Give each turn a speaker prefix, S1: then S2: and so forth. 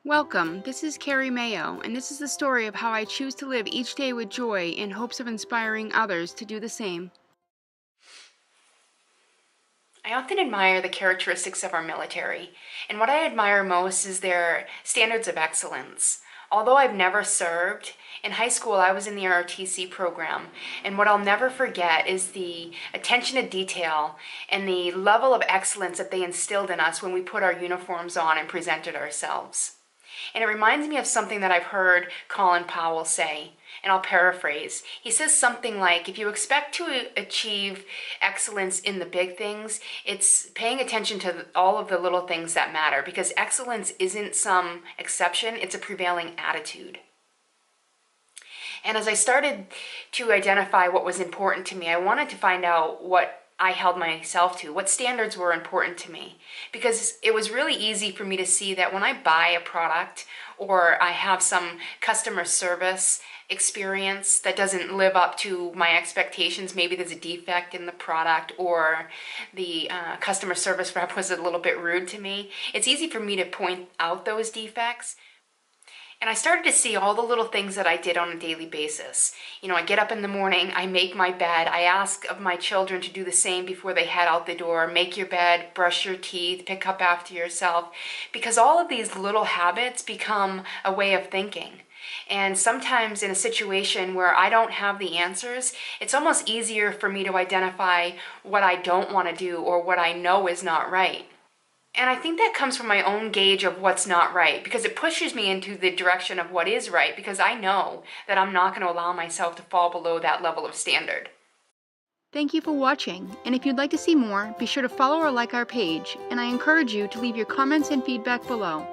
S1: Welcome, this is Carrie Mayo, and this is the story of how I choose to live each day with joy in hopes of inspiring others to do the same.
S2: I often admire the characteristics of our military, and what I admire most is their standards of excellence. Although I've never served, in high school I was in the ROTC program, and what I'll never forget is the attention to detail and the level of excellence that they instilled in us when we put our uniforms on and presented ourselves. And it reminds me of something that I've heard Colin Powell say, and I'll paraphrase. He says something like, if you expect to achieve excellence in the big things, it's paying attention to all of the little things that matter, because excellence isn't some exception, it's a prevailing attitude. And as I started to identify what was important to me, I wanted to find out what I held myself to, what standards were important to me. Because it was really easy for me to see that when I buy a product or I have some customer service experience that doesn't live up to my expectations, maybe there's a defect in the product or the customer service rep was a little bit rude to me, it's easy for me to point out those defects. And I started to see all the little things that I did on a daily basis. You know, I get up in the morning, I make my bed, I ask of my children to do the same before they head out the door, make your bed, brush your teeth, pick up after yourself, because all of these little habits become a way of thinking. And sometimes in a situation where I don't have the answers, it's almost easier for me to identify what I don't want to do or what I know is not right. And I think that comes from my own gauge of what's not right, because it pushes me into the direction of what is right, because I know that I'm not going to allow myself to fall below that level of standard.
S1: Thank you for watching, and if you'd like to see more, be sure to follow or like our page, and I encourage you to leave your comments and feedback below.